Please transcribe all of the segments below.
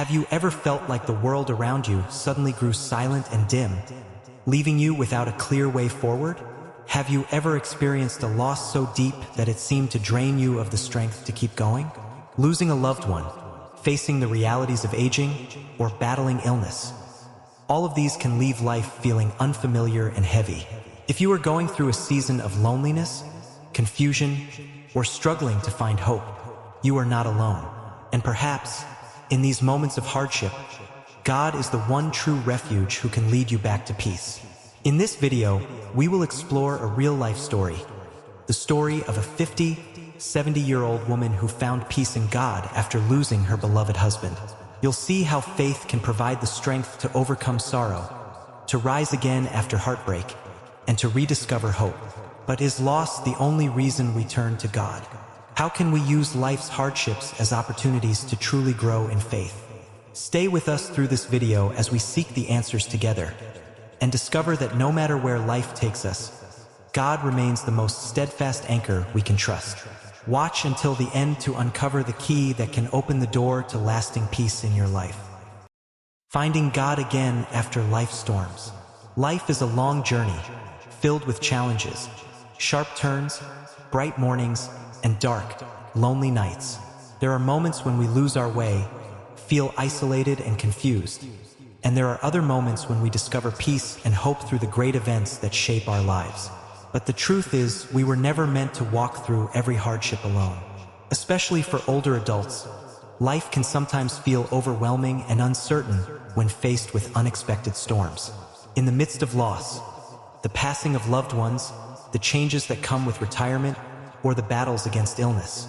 Have you ever felt like the world around you suddenly grew silent and dim, leaving you without a clear way forward? Have you ever experienced a loss so deep that it seemed to drain you of the strength to keep going? Losing a loved one, facing the realities of aging, or battling illness. All of these can leave life feeling unfamiliar and heavy. If you are going through a season of loneliness, confusion, or struggling to find hope, you are not alone. And perhaps, in these moments of hardship, God is the one true refuge who can lead you back to peace. In this video, we will explore a real-life story. The story of a 70-year-old woman who found peace in God after losing her beloved husband. You'll see how faith can provide the strength to overcome sorrow, to rise again after heartbreak, and to rediscover hope. But is loss the only reason we turn to God? How can we use life's hardships as opportunities to truly grow in faith? Stay with us through this video as we seek the answers together and discover that no matter where life takes us, God remains the most steadfast anchor we can trust. Watch until the end to uncover the key that can open the door to lasting peace in your life. Finding God again after life storms. Life is a long journey, filled with challenges, sharp turns, bright mornings, and dark, lonely nights. There are moments when we lose our way, feel isolated and confused, and there are other moments when we discover peace and hope through the great events that shape our lives. But the truth is, we were never meant to walk through every hardship alone. Especially for older adults, life can sometimes feel overwhelming and uncertain when faced with unexpected storms. In the midst of loss, the passing of loved ones, the changes that come with retirement, or the battles against illness,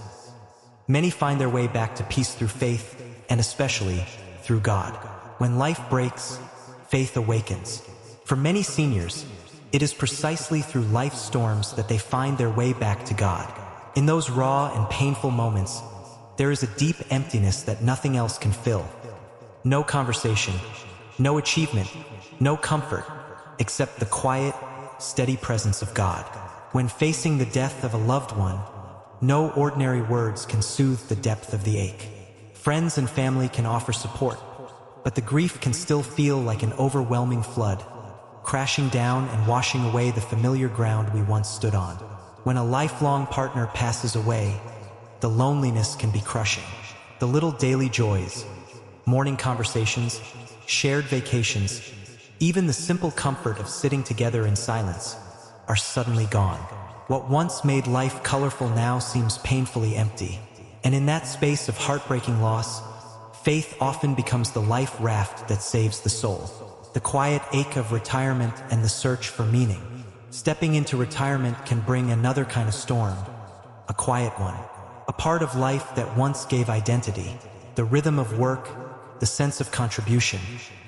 many find their way back to peace through faith, and especially through God. When life breaks, faith awakens. For many seniors, it is precisely through life's storms that they find their way back to God. In those raw and painful moments, there is a deep emptiness that nothing else can fill. No conversation, no achievement, no comfort, except the quiet, steady presence of God. When facing the death of a loved one, no ordinary words can soothe the depth of the ache. Friends and family can offer support, but the grief can still feel like an overwhelming flood, crashing down and washing away the familiar ground we once stood on. When a lifelong partner passes away, the loneliness can be crushing. The little daily joys, morning conversations, shared vacations, even the simple comfort of sitting together in silence, are suddenly gone. What once made life colorful now seems painfully empty. And in that space of heartbreaking loss, faith often becomes the life raft that saves the soul. The quiet ache of retirement and the search for meaning. Stepping into retirement can bring another kind of storm, a quiet one. A part of life that once gave identity, the rhythm of work, the sense of contribution,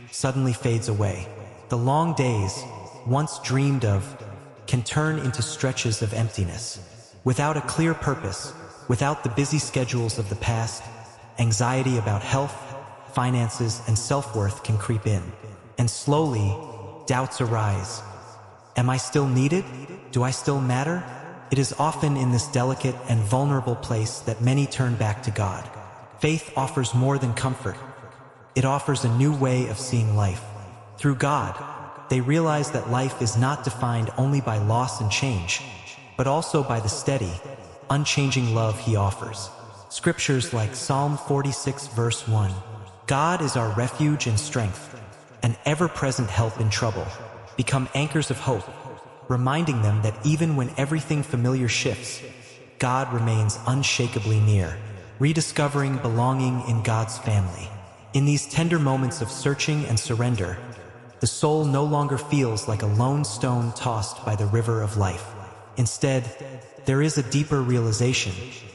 suddenly fades away. The long days, once dreamed of, can turn into stretches of emptiness. Without a clear purpose, without the busy schedules of the past, anxiety about health, finances, and self-worth can creep in. And slowly, doubts arise. Am I still needed? Do I still matter? It is often in this delicate and vulnerable place that many turn back to God. Faith offers more than comfort. It offers a new way of seeing life. Through God, they realize that life is not defined only by loss and change, but also by the steady, unchanging love He offers. Scriptures like Psalm 46 verse 1, God is our refuge and strength, an ever-present help in trouble, become anchors of hope, reminding them that even when everything familiar shifts, God remains unshakably near. Rediscovering belonging in God's family. In these tender moments of searching and surrender, the soul no longer feels like a lone stone tossed by the river of life. Instead, there is a deeper realization: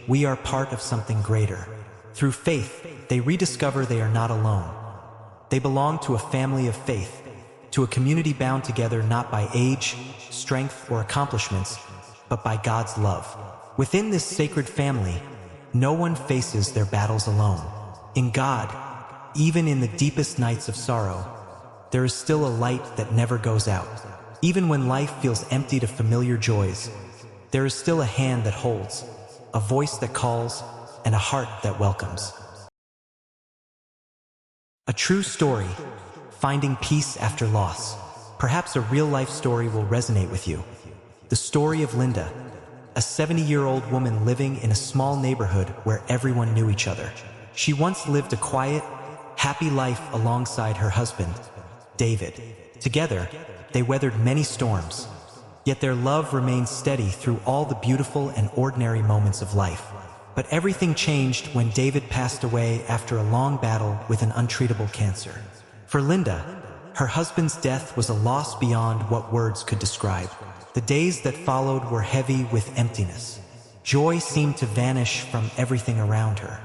we are part of something greater. Through faith, they rediscover they are not alone. They belong to a family of faith, to a community bound together not by age, strength, or accomplishments, but by God's love. Within this sacred family, no one faces their battles alone. In God, even in the deepest nights of sorrow, there is still a light that never goes out. Even when life feels emptied of familiar joys, there is still a hand that holds, a voice that calls, and a heart that welcomes. A true story, finding peace after loss. Perhaps a real-life story will resonate with you. The story of Linda, a 70-year-old woman living in a small neighborhood where everyone knew each other. She once lived a quiet, happy life alongside her husband, David. Together, they weathered many storms, yet their love remained steady through all the beautiful and ordinary moments of life. But everything changed when David passed away after a long battle with an untreatable cancer. For Linda, her husband's death was a loss beyond what words could describe. The days that followed were heavy with emptiness. Joy seemed to vanish from everything around her.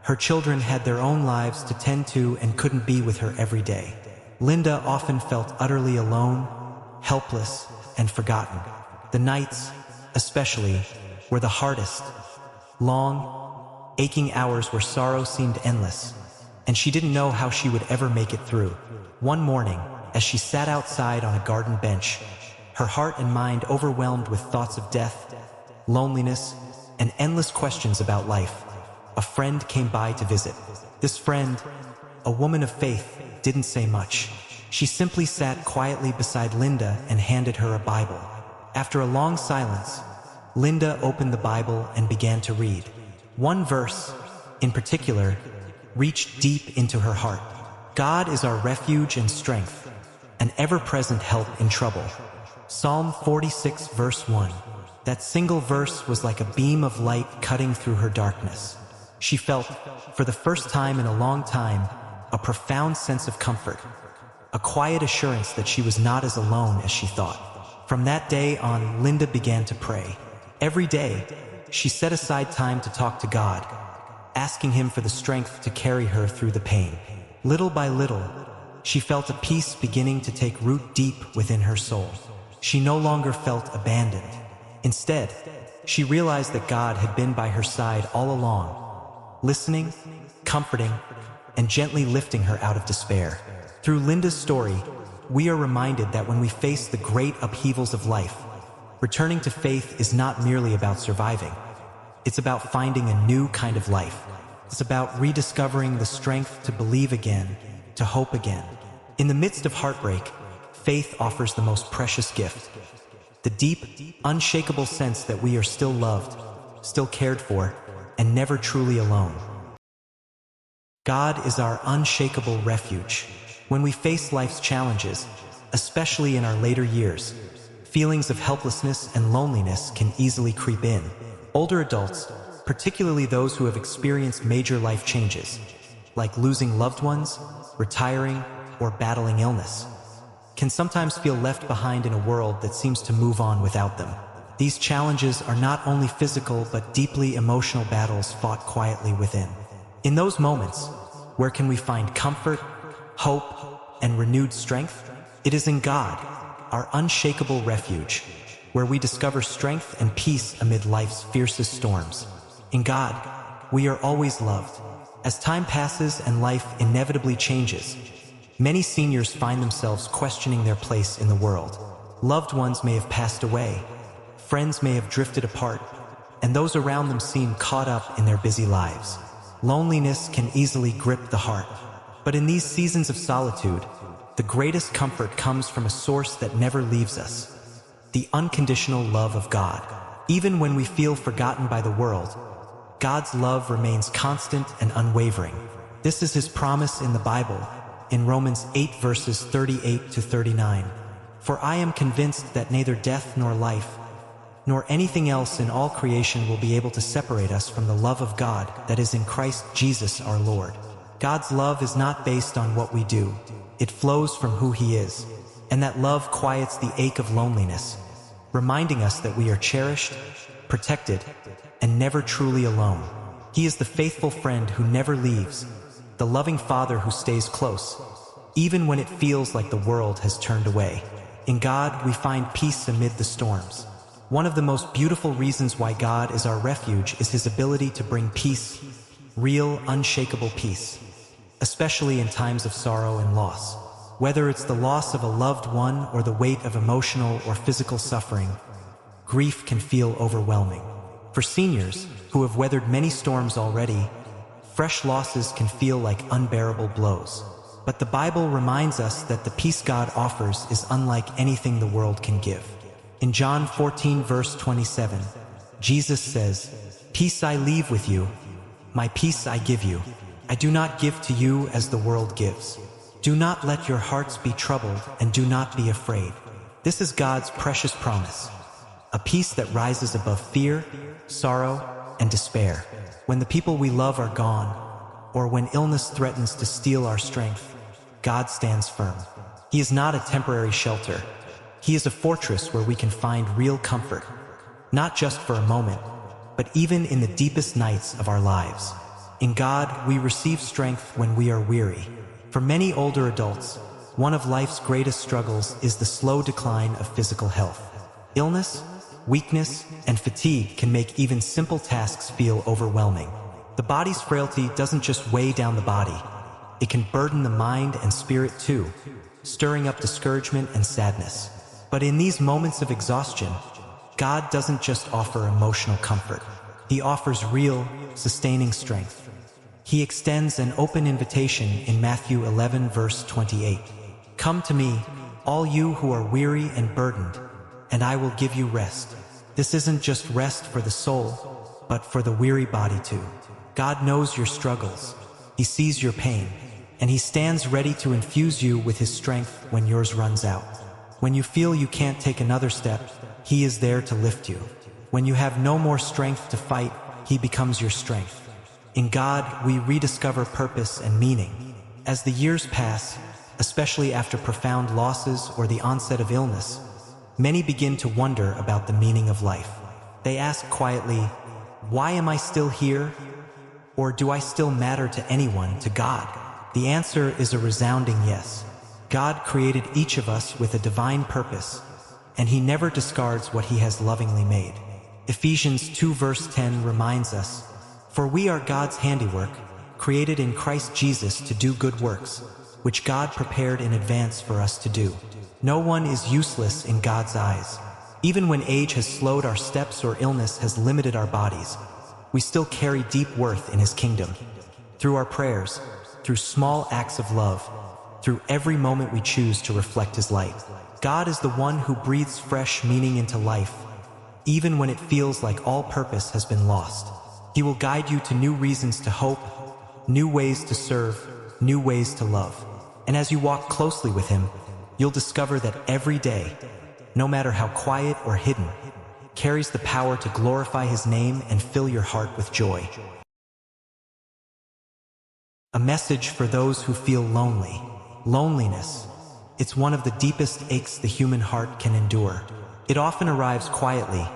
Her children had their own lives to tend to and couldn't be with her every day. Linda often felt utterly alone, helpless, and forgotten. The nights, especially, were the hardest. Long, aching hours where sorrow seemed endless, and she didn't know how she would ever make it through. One morning, as she sat outside on a garden bench, her heart and mind overwhelmed with thoughts of death, loneliness, and endless questions about life, a friend came by to visit. This friend, a woman of faith, didn't say much. She simply sat quietly beside Linda and handed her a Bible. After a long silence, Linda opened the Bible and began to read. One verse, in particular, reached deep into her heart. God is our refuge and strength, an ever-present help in trouble. Psalm 46 verse 1. That single verse was like a beam of light cutting through her darkness. She felt, for the first time in a long time, a profound sense of comfort, a quiet assurance that she was not as alone as she thought. From that day on, Linda began to pray. Every day, she set aside time to talk to God, asking Him for the strength to carry her through the pain. Little by little, she felt a peace beginning to take root deep within her soul. She no longer felt abandoned. Instead, she realized that God had been by her side all along, listening, comforting, and gently lifting her out of despair. Through Linda's story, we are reminded that when we face the great upheavals of life, returning to faith is not merely about surviving. It's about finding a new kind of life. It's about rediscovering the strength to believe again, to hope again. In the midst of heartbreak, faith offers the most precious gift. The deep, unshakable sense that we are still loved, still cared for, and never truly alone. God is our unshakable refuge. When we face life's challenges, especially in our later years, feelings of helplessness and loneliness can easily creep in. Older adults, particularly those who have experienced major life changes, like losing loved ones, retiring, or battling illness, can sometimes feel left behind in a world that seems to move on without them. These challenges are not only physical but deeply emotional battles fought quietly within. In those moments, where can we find comfort, hope, and renewed strength? It is in God, our unshakable refuge, where we discover strength and peace amid life's fiercest storms. In God, we are always loved. As time passes and life inevitably changes, many seniors find themselves questioning their place in the world. Loved ones may have passed away, friends may have drifted apart, and those around them seem caught up in their busy lives. Loneliness can easily grip the heart. But in these seasons of solitude, the greatest comfort comes from a source that never leaves us: the unconditional love of God. Even when we feel forgotten by the world, God's love remains constant and unwavering. This is His promise in the Bible, in Romans 8 verses 38 to 39. For I am convinced that neither death nor life, nor anything else in all creation will be able to separate us from the love of God that is in Christ Jesus our Lord. God's love is not based on what we do. It flows from who He is. And that love quiets the ache of loneliness, reminding us that we are cherished, protected, and never truly alone. He is the faithful friend who never leaves, the loving Father who stays close, even when it feels like the world has turned away. In God, we find peace amid the storms. One of the most beautiful reasons why God is our refuge is His ability to bring peace, real, unshakable peace, especially in times of sorrow and loss. Whether it's the loss of a loved one or the weight of emotional or physical suffering, grief can feel overwhelming. For seniors, who have weathered many storms already, fresh losses can feel like unbearable blows. But the Bible reminds us that the peace God offers is unlike anything the world can give. In John 14 verse 27, Jesus says, "Peace I leave with you, my peace I give you. I do not give to you as the world gives. Do not let your hearts be troubled and do not be afraid." This is God's precious promise, a peace that rises above fear, sorrow, and despair. When the people we love are gone, or when illness threatens to steal our strength, God stands firm. He is not a temporary shelter. He is a fortress where we can find real comfort, not just for a moment, but even in the deepest nights of our lives. In God, we receive strength when we are weary. For many older adults, one of life's greatest struggles is the slow decline of physical health. Illness, weakness, and fatigue can make even simple tasks feel overwhelming. The body's frailty doesn't just weigh down the body. It can burden the mind and spirit too, stirring up discouragement and sadness. But in these moments of exhaustion, God doesn't just offer emotional comfort. He offers real, sustaining strength. He extends an open invitation in Matthew 11 verse 28. "Come to me, all you who are weary and burdened, and I will give you rest." This isn't just rest for the soul, but for the weary body too. God knows your struggles. He sees your pain, and He stands ready to infuse you with His strength when yours runs out. When you feel you can't take another step, He is there to lift you. When you have no more strength to fight, He becomes your strength. In God, we rediscover purpose and meaning. As the years pass, especially after profound losses or the onset of illness, many begin to wonder about the meaning of life. They ask quietly, "Why am I still here? Or do I still matter to anyone, to God?" The answer is a resounding yes. God created each of us with a divine purpose, and He never discards what He has lovingly made. Ephesians 2 verse 10 reminds us, "For we are God's handiwork, created in Christ Jesus to do good works, which God prepared in advance for us to do." No one is useless in God's eyes. Even when age has slowed our steps or illness has limited our bodies, we still carry deep worth in His kingdom. Through our prayers, through small acts of love, through every moment we choose to reflect His light, God is the one who breathes fresh meaning into life, even when it feels like all purpose has been lost. He will guide you to new reasons to hope, new ways to serve, new ways to love. And as you walk closely with Him, you'll discover that every day, no matter how quiet or hidden, carries the power to glorify His name and fill your heart with joy. A message for those who feel lonely. Loneliness. It's one of the deepest aches the human heart can endure. It often arrives quietly,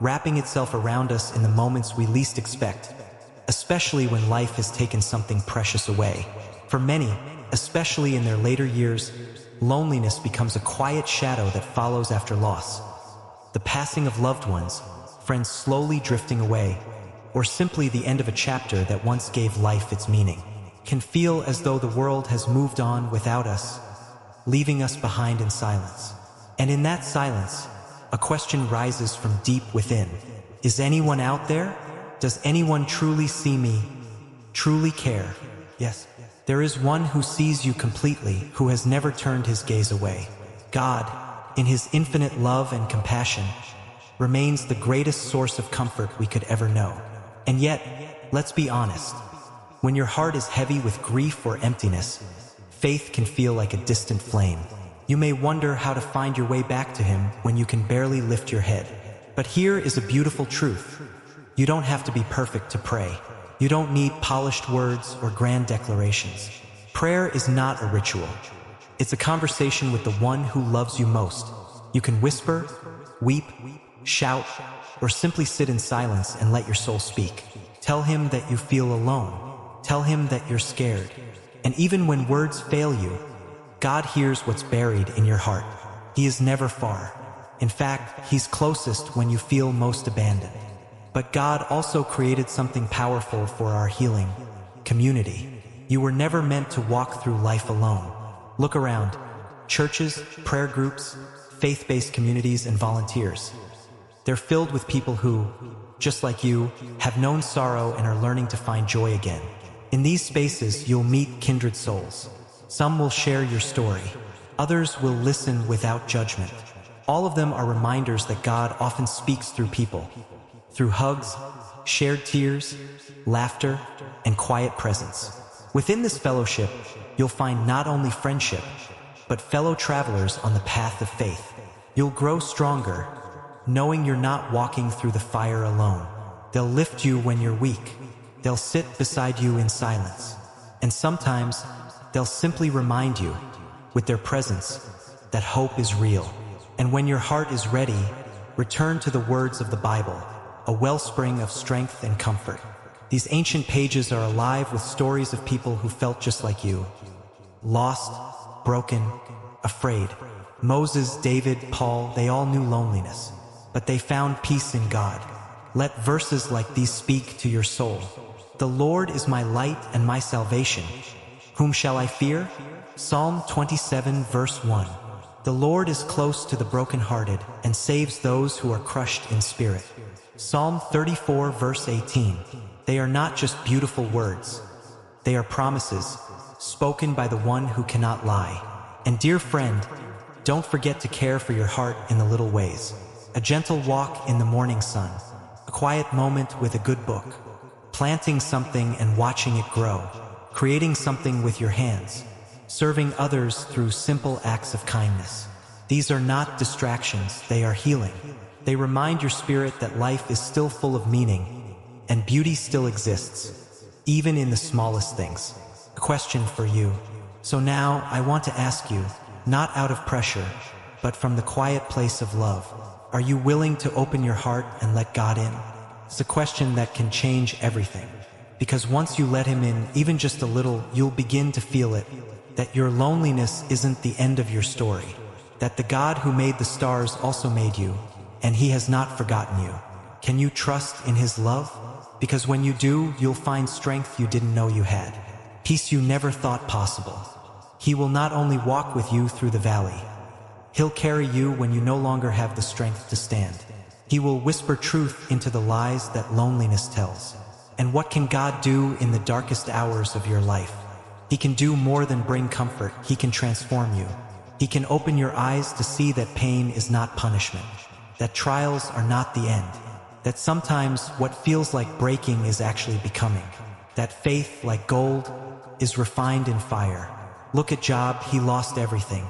wrapping itself around us in the moments we least expect, especially when life has taken something precious away. For many, especially in their later years, loneliness becomes a quiet shadow that follows after loss. The passing of loved ones, friends slowly drifting away, or simply the end of a chapter that once gave life its meaning, can feel as though the world has moved on without us, leaving us behind in silence. And in that silence, a question rises from deep within. Is anyone out there? Does anyone truly see me? Truly care? Yes, there is one who sees you completely, who has never turned His gaze away. God, in His infinite love and compassion, remains the greatest source of comfort we could ever know. And yet, let's be honest, when your heart is heavy with grief or emptiness, faith can feel like a distant flame. You may wonder how to find your way back to Him when you can barely lift your head. But here is a beautiful truth. You don't have to be perfect to pray. You don't need polished words or grand declarations. Prayer is not a ritual. It's a conversation with the one who loves you most. You can whisper, weep, shout, or simply sit in silence and let your soul speak. Tell Him that you feel alone. Tell Him that you're scared. And even when words fail you, God hears what's buried in your heart. He is never far. In fact, He's closest when you feel most abandoned. But God also created something powerful for our healing: community. You were never meant to walk through life alone. Look around. Churches, prayer groups, faith-based communities, and volunteers. They're filled with people who, just like you, have known sorrow and are learning to find joy again. In these spaces, you'll meet kindred souls. Some will share your story. Others will listen without judgment. All of them are reminders that God often speaks through people, through hugs, shared tears, laughter, and quiet presence. Within this fellowship, you'll find not only friendship, but fellow travelers on the path of faith. You'll grow stronger, knowing you're not walking through the fire alone. They'll lift you when you're weak. They'll sit beside you in silence. And sometimes, they'll simply remind you, with their presence, that hope is real. And when your heart is ready, return to the words of the Bible, a wellspring of strength and comfort. These ancient pages are alive with stories of people who felt just like you. Lost, broken, afraid. Moses, David, Paul, they all knew loneliness, but they found peace in God. Let verses like these speak to your soul. The Lord is my light and my salvation. Whom shall I fear? Psalm 27 verse 1. The Lord is close to the brokenhearted and saves those who are crushed in spirit. Psalm 34 verse 18. They are not just beautiful words. They are promises, spoken by the one who cannot lie. And dear friend, don't forget to care for your heart in the little ways. A gentle walk in the morning sun, a quiet moment with a good book, planting something and watching it grow, creating something with your hands, serving others through simple acts of kindness. These are not distractions, they are healing. They remind your spirit that life is still full of meaning, and beauty still exists, even in the smallest things. A question for you. So now I want to ask you, not out of pressure, but from the quiet place of love, are you willing to open your heart and let God in? It's a question that can change everything. Because once you let Him in, even just a little, you'll begin to feel it, that your loneliness isn't the end of your story, that the God who made the stars also made you, and He has not forgotten you. Can you trust in His love? Because when you do, you'll find strength you didn't know you had, peace you never thought possible. He will not only walk with you through the valley, He'll carry you when you no longer have the strength to stand. He will whisper truth into the lies that loneliness tells. And what can God do in the darkest hours of your life? He can do more than bring comfort. He can transform you. He can open your eyes to see that pain is not punishment, that trials are not the end, that sometimes what feels like breaking is actually becoming, that faith, like gold, is refined in fire. Look at Job, he lost everything,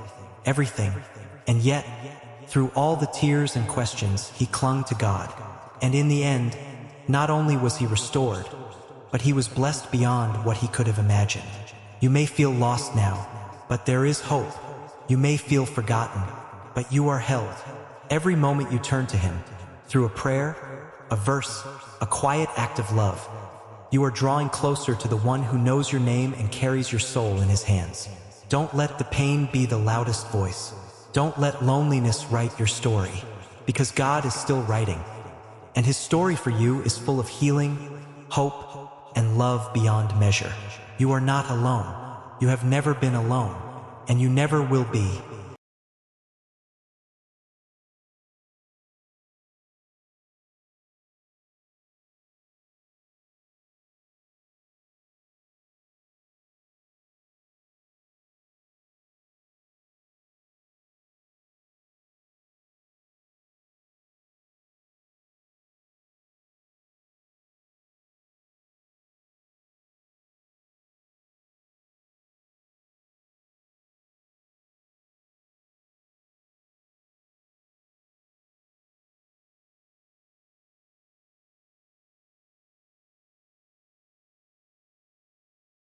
and yet, through all the tears and questions, he clung to God. And in the end, not only was he restored, but he was blessed beyond what he could have imagined. You may feel lost now, but there is hope. You may feel forgotten, but you are held. Every moment you turn to Him, through a prayer, a verse, a quiet act of love, you are drawing closer to the one who knows your name and carries your soul in His hands. Don't let the pain be the loudest voice. Don't let loneliness write your story, because God is still writing. And His story for you is full of healing, hope, and love beyond measure. You are not alone. You have never been alone, and you never will be.